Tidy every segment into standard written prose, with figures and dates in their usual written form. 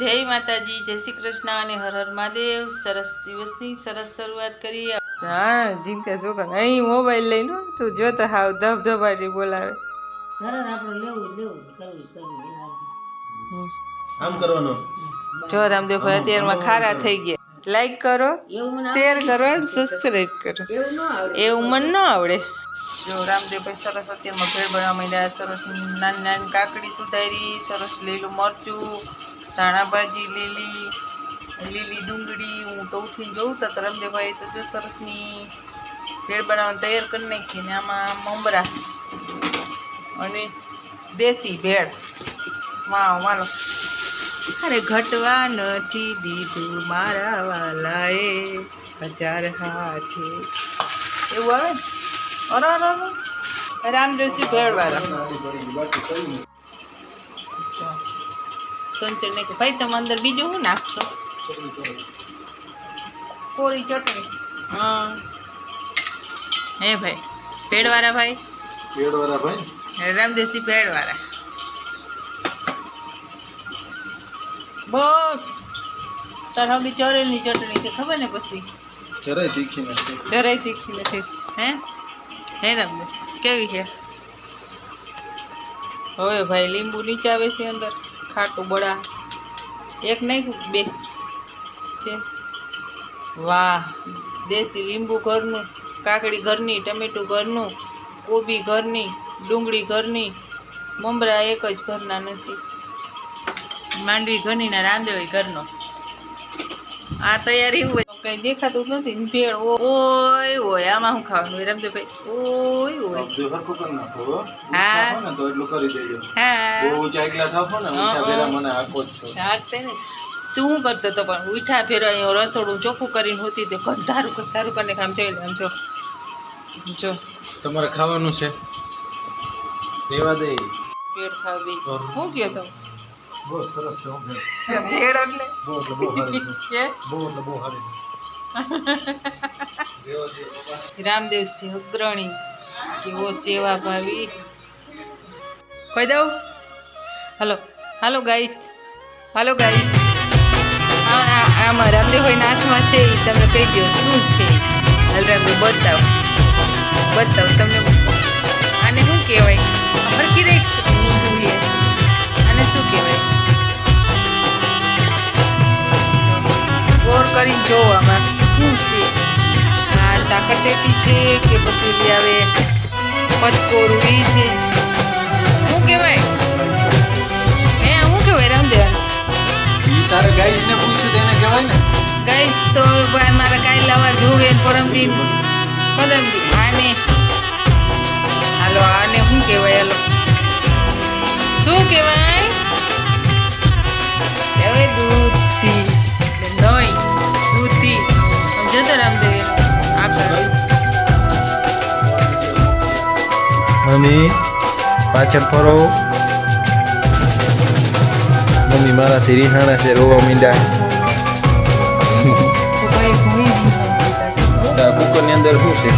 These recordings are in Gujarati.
જય માતાજી, જય શ્રી કૃષ્ણ અને હર હર મહાદેવ। સરસ દિવસની સરસ શરૂઆત કરી। હા જીનકા છોકરા અહીં મોબાઈલ લઈને તું જોતો હાવ ધબધબાટી બોલાવે। આમ કરવાનો જો રામદેવભાઈ અત્યારમાં ખારા થઈ ગયા। લાઈક કરો, શેર કરો, સબસ્ક્રાઇબ કરો। એવું મન ન આવડે। જો રામદેવભાઈ સરસ અત્યારમાં ભેળ બનાવવા માંડ્યા। સરસ નાની નાની કાકડી સુધારી, સરસ લીલું મરચું, ધાણા ભાજી, લીલી ડુંગળી। હું તો ઉઠીને જોઉં તો રામદેવભાઈ તો જો સરસની ભેળ બનાવવાની તૈયાર કરી નાખી ને આમાં મમરા અને દેશી ભેળ। વાહ માલો અરે ઘટવા નથી દીધું મારા વાલાએ 1000 હાથે, એવું આવે ને। અરે રામદેવજી ભેળ વાળા સંચળ ને કે ભાઈ તમે અંદર બીજું શું નાખશો? કોરી ચટણી। હા હે ભાઈ ભેળવાળા ભાઈ, રામદેવજી ભેળવાળા। બસ તાર હગી ચરેલની ચટણી છે ખબર ને? પછી જરાય તીખી નથી હે રામદેવ કેવી છે? હવે ભાઈ લીંબુ નીચાવે છે અંદર, ખાટું બળા એક નાખ્યું બે છે। વાહ દેશી લીંબુ ઘરનું, કાકડી ઘરની, ટમેટું ઘરનું, કોબી ઘરની, ડુંગળી ઘરની, મમરા એક જ ઘરના નથી, માંડવી ઘરની ના રાંધેવ ઘરનો। આ તૈયારી હોય કઈ દેખાતું જ નથી। ભેળ ઓય ઓય આમાં શું ખાવાનું હોય રામદેવભાઈ? ઓય ઓય હા તું શું કરતો હતો? પણ ઉઠા ફેરવા રસોડું ચોખ્ખું કરીને હોતી તે ગંધારું ગંધારું કરીને આમ જોઈ આમ જો તમારે ખાવાનું છે રેવા દે પેટ ખાવી શું કયો તમે? બહુ સરસ છે ભેળ એટલે બહુ હારી રામદેવ સિંહ અગ્રણી કેવો સેવા ભાવી કહી દઉં? હલો હાલો ગાઈસ, હાલો ગાઈસ, આમાં રામદેવભાઈના હાથમાં છે એ તમે કહી દો શું છે? હાલ રામદેવ બતાવ તમને આને શું કહેવાય? ફરકી રહી આને શું કહેવાય? ગોર કરીને જોવો આમાં શું છે? આ સાકર ટેટી છે કે પછી આવે પચકોરવી છે? શું કહેવાય? હે શું કહેવાય રામદેવ? તારે ગાઈસ ને પૂછ્યું તેને કહેવાય ને? ગાઈસ તો મારા કાઈ લાવવા જોવે પરમદી આને હાલો આને શું કહેવાય? હાલો શું કહેવાય? હવે દૂધી નહીં દૂધી સમજો તો રામદેવ આગળ મમ્મી પાછળ ફરો। મમ્મી મારાથી રિહાણા છે, રોવા મીંડા। કુકર ની અંદર શું છે?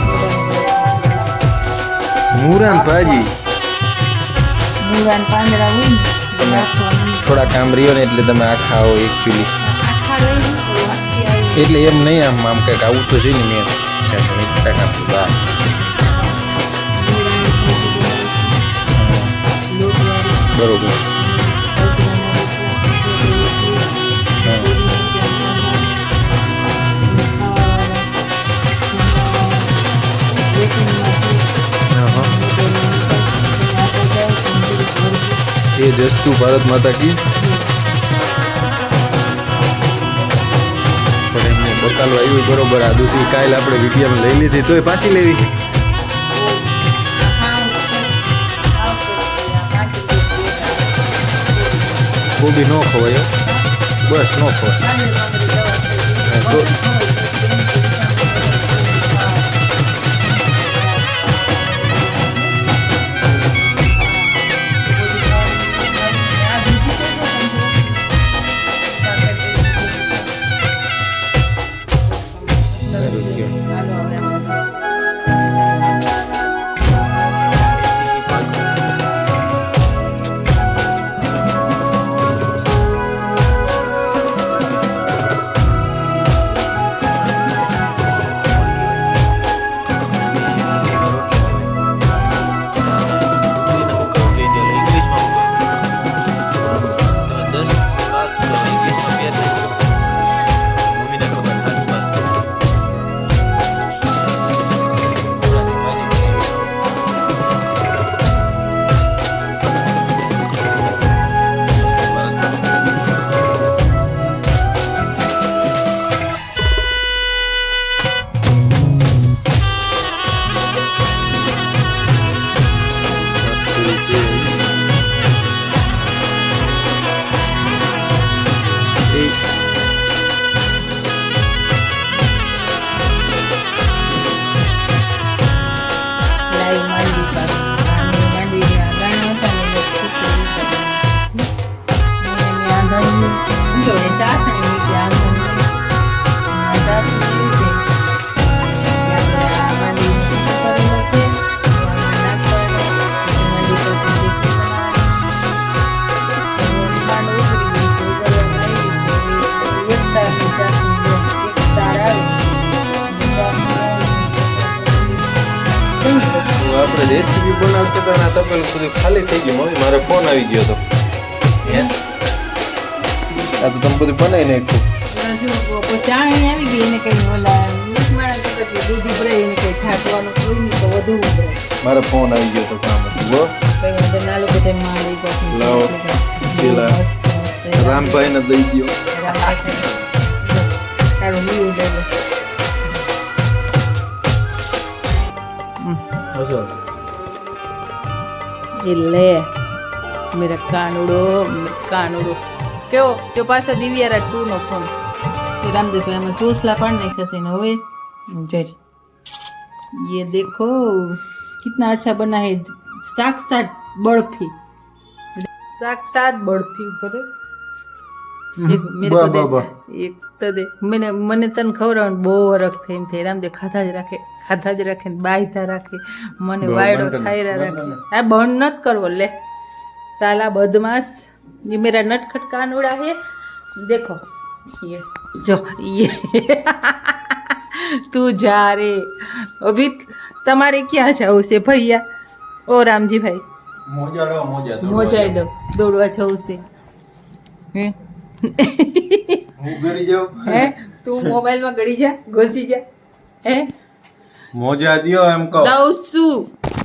મૂરાન ભાજી, મૂરાન પાંદડા હોય ને થોડા કામ રહ્યો ને એટલે તમે આખા આવો એકચ્યુઅલી, એટલે એમ નહીં આમ આમ કંઈક આવું તો જોઈને મેં બસ બરોબર। ये जस्तु भारत माता की પણ એમને બકાલો આવ્યું બરોબર। આ દૂસરી કાલ આપણે વિડીયામાં લઈ લીધી તોય પાછી લેવી છે। કોબી નો ખવાય બસ નો ખવાય। લાઈ માંડવી પાસે માંડવી આ ગાણા હતા ને ચાસણી મૂકી આ ચાસણી આપણે રેસીપી બનાવતા હતા ને આ તપેલું બધું ખાલી થઈ ગયું મમ્મી મારે ફોન આવી ગયો હતો આ તો તમે બધું બનાવી નાખ્યું ચાણી આવી ગઈ એને કઈ ઓલા દૂધ ઉભરે એને કઈ ઠાકવાનું કોઈ નહીં તો વધુ ઉભરે મારે ફોન આવી ગયો હતો કામ હતું હો કઈ વાંધો ના લોકો તે મારી પાસે લાવો પેલા રામભાઈને દઈ દો તારું લીવું દે ले मेरा कानूड़ो क्यों क्यों पाछा दिव्यारा 2 नो फोन तो रामदेव भाई में चोसला पण नहीं खसे ने होवे जय ये देखो कितना अच्छा बना है साक्षात बर्फी ऊपर एक मेरे को दे एक तो दे મને તને ખવડાવવાનું બહુ વરખ થઈ એમ થઈ રામદેવ ખાધા જ રાખે ને બાયતા રાખે મને વાયડો થાયરા રાખે આ બંધ નત કરવો લે साला बदमाश ये मेरा नटखट कानूड़ा है देखो ये जो ये तू जा रे अभी તમારે ક્યાં જવું છે ભૈયા ઓ રામજી ભાઈ મોજા દો દોડવા જવું છે હે હું ગરી જાઉં હે તું મોબાઈલમાં ગળી જા ઘોસી જા હે મોજા દિયો એમ કહો દઉં છું